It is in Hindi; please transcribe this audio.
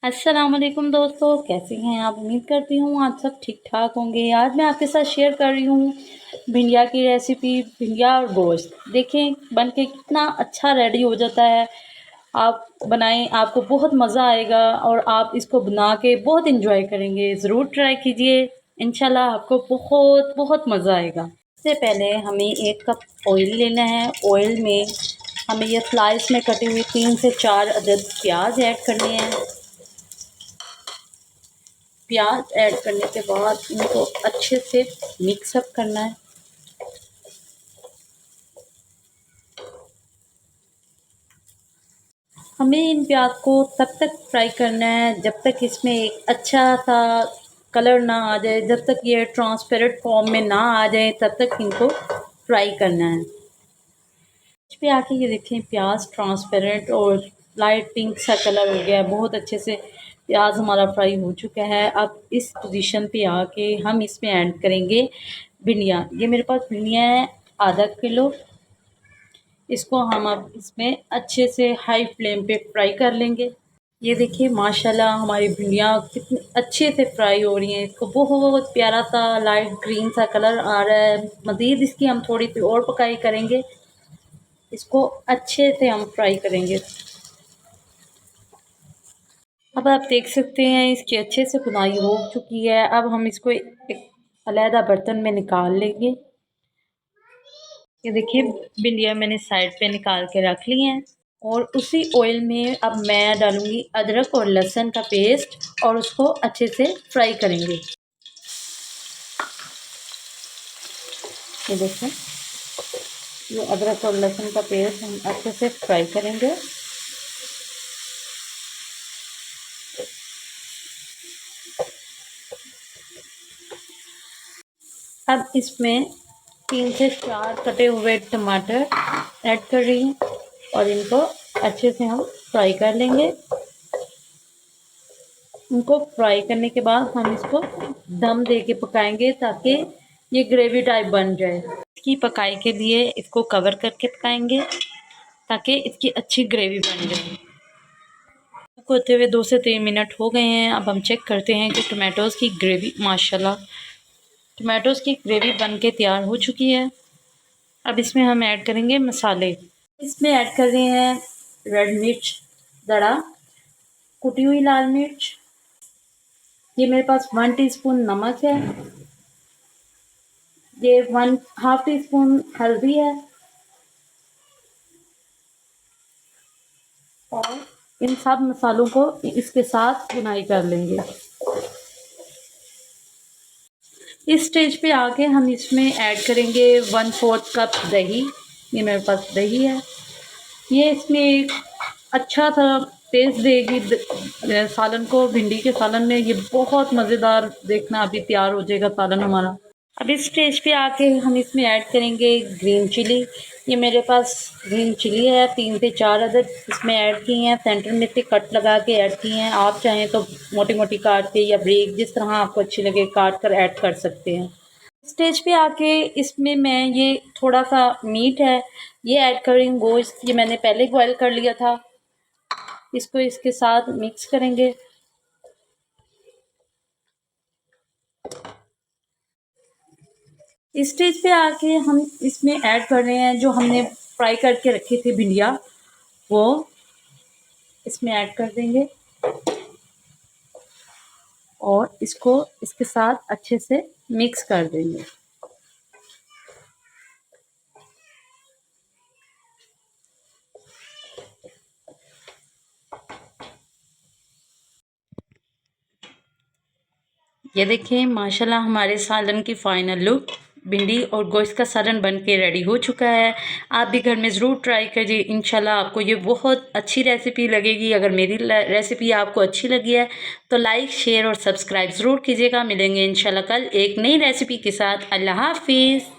अस्सलाम वालेकुम दोस्तों, कैसे हैं आप? उम्मीद करती हूँ आप सब ठीक-ठाक होंगे। आज मैं आपके साथ शेयर कर रही हूँ भिंडिया की रेसिपी, भिंडिया और गोश्त। देखें बन के कितना अच्छा रेडी हो जाता है। आप बनाएँ, आपको बहुत मज़ा आएगा और आप इसको बना के बहुत एंजॉय करेंगे। ज़रूर ट्राई कीजिए, इंशाल्लाह आपको बहुत मज़ा आएगा। सबसे पहले हमें 1 कप ऑयल लेना है। ऑयल में हमें ये स्लाइस में कटी हुई 3 से 4 अदद प्याज ऐड करने हैं। प्याज ऐड करने के बाद इनको अच्छे से मिक्स अप करना है। हमें इन प्याज को तब तक फ्राई करना है जब तक इसमें एक अच्छा सा कलर ना आ जाए, जब तक ये ट्रांसपेरेंट फॉर्म में ना आ जाए तब तक इनको फ्राई करना है। इस पे आके ये देखें प्याज ट्रांसपेरेंट और लाइट पिंक सा कलर हो गया है। बहुत अच्छे से प्याज हमारा फ्राई हो चुका है। अब इस पोजीशन पे आके हम इसमें ऐड करेंगे भिंडियाँ। ये मेरे पास भिंडियाँ हैं आधा किलो। इसको हम अब इसमें अच्छे से हाई फ्लेम पे फ्राई कर लेंगे। ये देखिए माशाल्लाह हमारी भिंडियाँ कितनी अच्छे से फ्राई हो रही हैं। इसको बहुत प्यारा सा लाइट ग्रीन सा कलर आ रहा है। मज़ीद इसकी हम थोड़ी सी और पकाई करेंगे। इसको अच्छे से हम फ्राई करेंगे। अब आप देख सकते हैं इसकी अच्छे से भुनाई हो चुकी है। अब हम इसको एक अलहदा बर्तन में निकाल लेंगे। ये देखिए भिंडियाँ मैंने साइड पे निकाल के रख ली हैं और उसी ऑयल में अब मैं डालूंगी अदरक और लहसुन का पेस्ट और उसको अच्छे से फ्राई करेंगे। ये देखें ये अदरक और लहसुन का पेस्ट हम अच्छे से फ्राई करेंगे। अब इसमें 3 से 4 कटे हुए टमाटर ऐड कर रही हूँ और इनको अच्छे से हम फ्राई कर लेंगे। इनको फ्राई करने के बाद हम इसको दम दे के पकाएंगे ताकि ये ग्रेवी टाइप बन जाए। इसकी पकाई के लिए इसको कवर करके पकाएंगे ताकि इसकी अच्छी ग्रेवी बन जाए। होते हुए 2 से 3 मिनट हो गए हैं। अब हम चेक करते हैं कि टमाटोज़ की ग्रेवी माशाल्लाह टमाटोज़ की ग्रेवी बन के तैयार हो चुकी है। अब इसमें हम ऐड करेंगे मसाले। इसमें ऐड कर रहे हैं रेड मिर्च दड़ा, कुटी हुई लाल मिर्च, ये मेरे पास 1 टीस्पून नमक है, ये 1 हाफ टी स्पून हल्दी है और इन सब मसालों को इसके साथ भुनाई कर लेंगे। इस स्टेज पे आके हम इसमें ऐड करेंगे 1/4 कप दही। ये मेरे पास दही है। ये इसमें एक अच्छा सा टेस्ट देगी सालन को। भिंडी के सालन में ये बहुत मज़ेदार देखना अभी तैयार हो जाएगा सालन हमारा। अब इस स्टेज पे आके हम इसमें ऐड करेंगे ग्रीन चिली। ये मेरे पास ग्रीन चिली है 3 से 4 अदद इसमें ऐड की हैं। सेंटर में से कट लगा के ऐड की हैं। आप चाहें तो मोटी मोटी काट के या ब्रेक जिस तरह आपको अच्छी लगे काट कर ऐड कर सकते हैं। स्टेज पे आके इसमें मैं ये थोड़ा सा मीट है ये ऐड कर रही हूँ। गोश्त ये मैंने पहले बॉयल कर लिया था। इसको इसके साथ मिक्स करेंगे। इस स्टेज पे आके हम इसमें ऐड कर रहे हैं जो हमने फ्राई करके रखी थी भिंडिया, वो इसमें ऐड कर देंगे और इसको इसके साथ अच्छे से मिक्स कर देंगे। ये देखें माशाल्लाह हमारे सालन की फ़ाइनल लुक भिंडी और गोश्त का सालन बन के रेडी हो चुका है। आप भी घर में ज़रूर ट्राई करिए, इंशाल्लाह आपको ये बहुत अच्छी रेसिपी लगेगी। अगर मेरी रेसिपी आपको अच्छी लगी है तो लाइक शेयर और सब्सक्राइब ज़रूर कीजिएगा। मिलेंगे इंशाल्लाह कल एक नई रेसिपी के साथ। अल्लाह हाफिज़।